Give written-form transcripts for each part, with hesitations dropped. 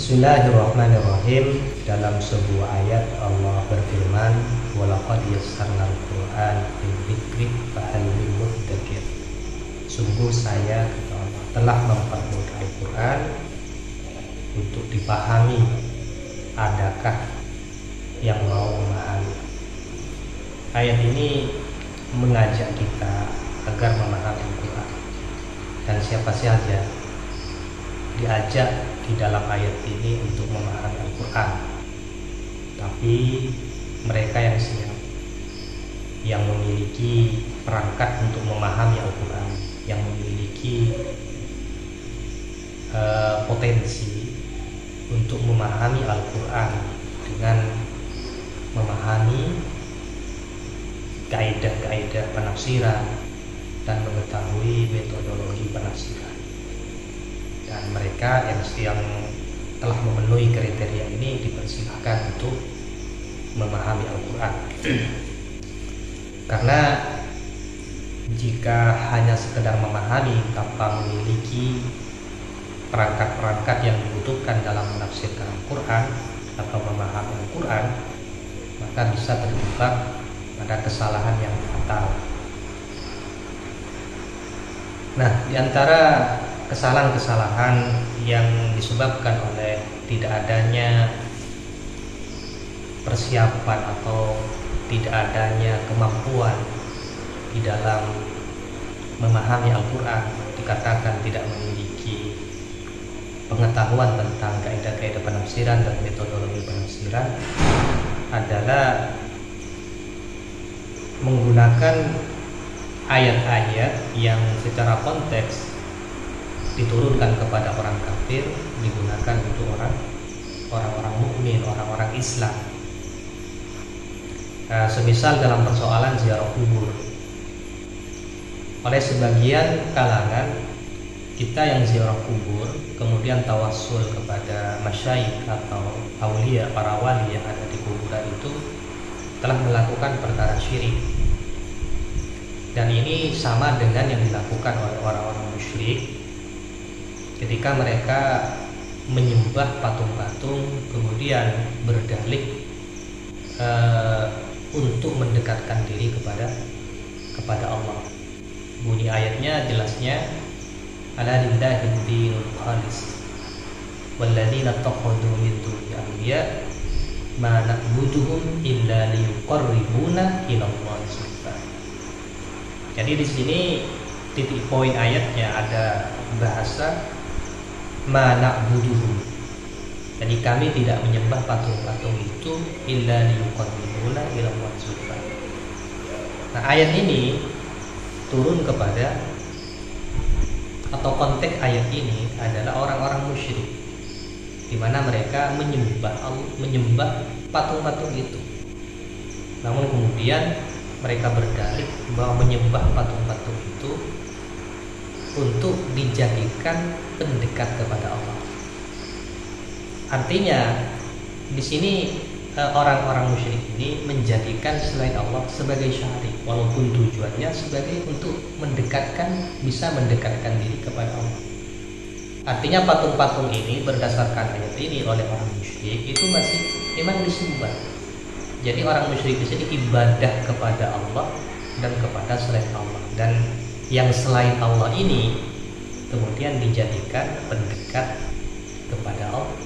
Bismillahirrahmanirrahim. Dalam sebuah ayat Allah berfirman, "Walaqad yassarnal Qur'an lidzikri fahal min mudzakir." Sungguh saya, kata Allah, telah mempermudah Al-Quran untuk dipahami. Adakah yang mau memahami? Ayat ini mengajak kita agar memahami Al-Quran. Dan siapa saja diajak di dalam ayat ini untuk memahami Al-Quran, tapi mereka yang siap, yang memiliki perangkat untuk memahami Al-Quran, yang memiliki potensi untuk memahami Al-Quran dengan memahami kaidah-kaidah penafsiran dan mengetahui metodologi penafsiran. Dan mereka yang telah memenuhi kriteria ini dipersilahkan untuk memahami Al-Quran. Karena jika hanya sekedar memahami tanpa memiliki perangkat-perangkat yang dibutuhkan dalam menafsirkan Al-Quran atau memahami Al-Quran, maka bisa terjebak pada kesalahan yang fatal. Nah, di antara kesalahan-kesalahan yang disebabkan oleh tidak adanya persiapan atau tidak adanya kemampuan di dalam memahami Al-Quran, dikatakan tidak memiliki pengetahuan tentang kaidah-kaidah penafsiran dan metodologi penafsiran, adalah menggunakan ayat-ayat yang secara konteks diturunkan kepada orang kafir, digunakan untuk orang-orang mukmin, orang-orang Islam. Semisal dalam persoalan ziarah kubur, oleh sebagian kalangan kita yang ziarah kubur kemudian tawassul kepada masyayikh atau aulia, para wali yang ada di kuburan itu, telah melakukan perkara syirik. Dan ini sama dengan yang dilakukan oleh orang-orang musyrik ketika mereka menyembah patung-patung kemudian berdalih untuk mendekatkan diri kepada Allah. Bunyi ayatnya jelasnya, ala lillahi dinul khalis walladzina takhadhu min duni awliya ma na'buduhum illa liyuqarribuna ila Allahi zulfa. Jadi di sini titik poin ayatnya ada bahasa ma na'buduhum. Jadi kami tidak menyembah patung-patung itu illa liyuqarribuna ila Allahi zulfa. Nah, ayat ini turun kepada, atau konteks ayat ini adalah orang-orang musyrik, di mana mereka menyembah patung-patung itu. Namun kemudian mereka berdalih bahwa menyembah patung-patung itu untuk dijadikan pendekat kepada Allah. Artinya di sini orang-orang musyrik ini menjadikan selain Allah sebagai syarik, walaupun tujuannya sebagai untuk bisa mendekatkan diri kepada Allah. Artinya patung-patung ini berdasarkan ayat ini oleh orang musyrik itu masih memang disembah. Jadi orang musyrik di sini ibadah kepada Allah dan kepada selain Allah, dan yang selain Allah ini kemudian dijadikan pendekat kepada Allah.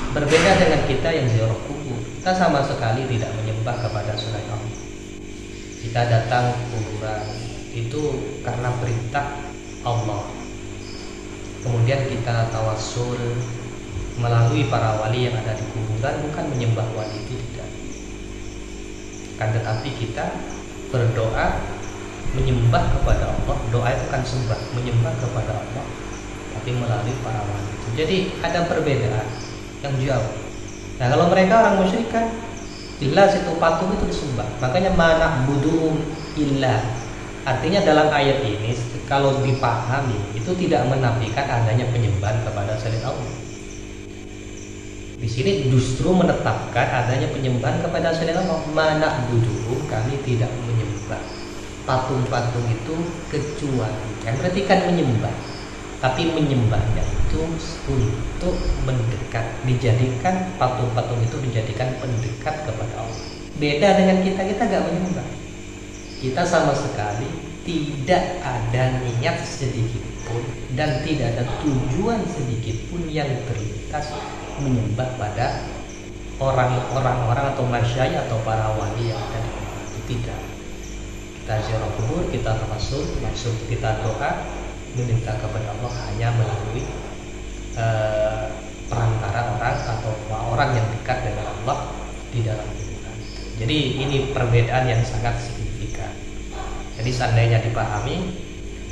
Berbeda dengan kita yang ziarah kubur, kita sama sekali tidak menyembah kepada selain Allah. Kita datang ke kuburan itu karena perintah Allah. Kemudian kita tawassul melalui para wali yang ada di kuburan, bukan menyembah wali itu, tidak. Kan tetapi kita berdoa menyembah kepada Allah. Doa itu kan sembah, menyembah kepada Allah, tapi melalui para wali itu. Jadi ada perbedaan yang jauh. Nah, kalau mereka orang musyrik kan jelas itu patung itu disembah. Makanya mana buduhum illa. Artinya dalam ayat ini kalau dipahami itu tidak menafikan adanya penyembahan kepada selain Allah. Di sini justru menetapkan adanya penyembahan kepada selain Allah. Mana buduhum, kami tidak menyembah patung-patung itu kecuali. Yang berarti kan menyembah, tapi menyembahnya itu untuk mendekat, dijadikan patung-patung itu dijadikan pendekat kepada Allah. Beda dengan kita gak menyembah. Kita sama sekali tidak ada niat sedikit pun dan tidak ada tujuan sedikit pun yang terlintas menyembah pada orang-orang atau masyayikh atau para wali yang ada di tempat itu. Tidak. Kita ziarah kubur, kita tawasul, maksud kita doa meminta kepada Allah hanya melalui perantara orang atau orang yang dekat dengan Allah di dalam kuburan. Jadi ini perbedaan yang sangat signifikan. Jadi seandainya dipahami,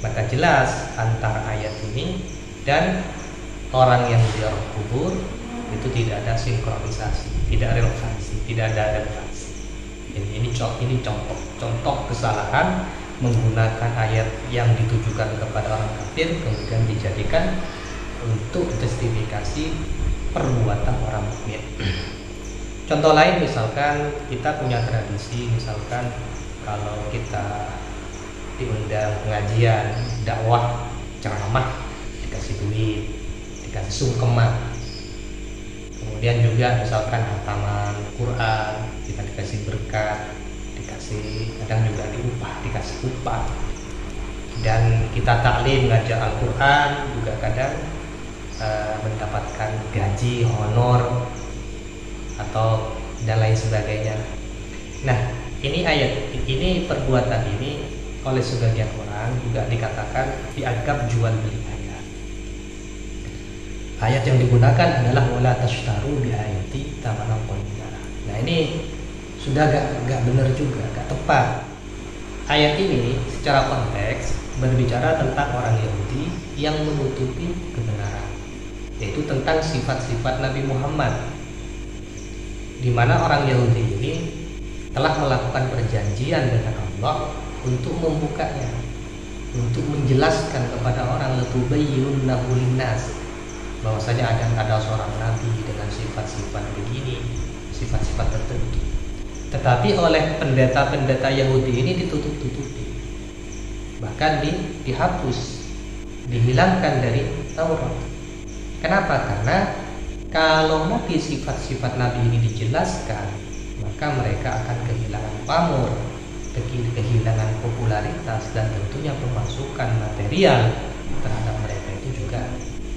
maka jelas antara ayat ini dan orang yang ziarah kubur itu tidak ada sinkronisasi, tidak relevansi, tidak ada relevansi. Ini contoh kesalahan menggunakan ayat yang ditujukan kepada orang kafir kemudian dijadikan untuk justifikasi perbuatan orang mukmin. Contoh lain misalkan kita punya tradisi, misalkan kalau kita diundang pengajian, dakwah, ceramah, dikasih duit, dikasih sungkeman. Kemudian juga misalkan hataman Quran, kita dikasih berkat, dikasih kadang juga dikasih upah. Dan kita taklim ngajar Al-Quran juga kadang mendapatkan gaji, honor atau dan lain sebagainya. Nah, ini ayat ini perbuatan ini oleh sebagian orang juga dikatakan dianggap jual beli ayat. Ayat yang digunakan adalah wala tashtaru bi ayati tsamanan qalila. Nah, ini sudah gak benar juga, gak tepat. Ayat ini secara konteks berbicara tentang orang Yahudi yang menutupi kebenaran, yaitu tentang sifat-sifat Nabi Muhammad, di mana orang Yahudi ini telah melakukan perjanjian dengan Allah untuk membukanya, untuk menjelaskan kepada orang latubayyinunnahu linnas, bahwasanya ada seorang nabi dengan sifat-sifat begini, sifat-sifat tertentu. Tetapi oleh pendeta-pendeta Yahudi ini ditutup-tutupi, bahkan dihapus, dihilangkan dari Taurat. Kenapa? Karena kalau Nabi sifat-sifat Nabi ini dijelaskan, maka mereka akan kehilangan pamor, kehilangan popularitas, dan tentunya pemasukan material terhadap mereka itu juga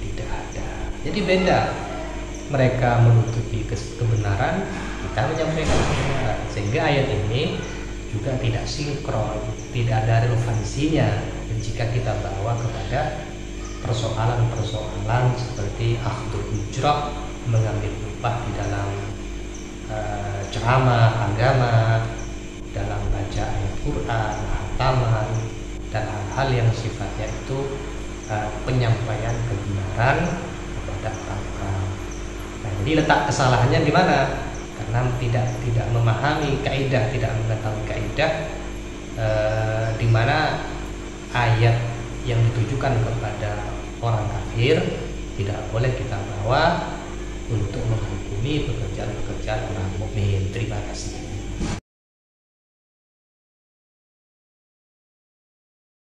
tidak ada. Jadi beda, mereka menutupi kebenaran, kita menyampaikan kebenaran, sehingga ayat ini juga tidak sinkron, tidak ada relevansinya jika kita bawa kepada persoalan-persoalan seperti akhdul ujrah, mengambil upah di dalam ceramah agama, dalam baca ayat Quran, hataman, dan hal-hal yang sifatnya itu penyampaian kebenaran kepada orang-orang. Nah, jadi letak kesalahannya di mana? Karena tidak memahami kaidah, tidak mengetahui kaidah di mana ayat yang ditujukan kepada orang kafir tidak boleh kita bawa untuk menghukumi pekerjaan-pekerjaan orang mukmin.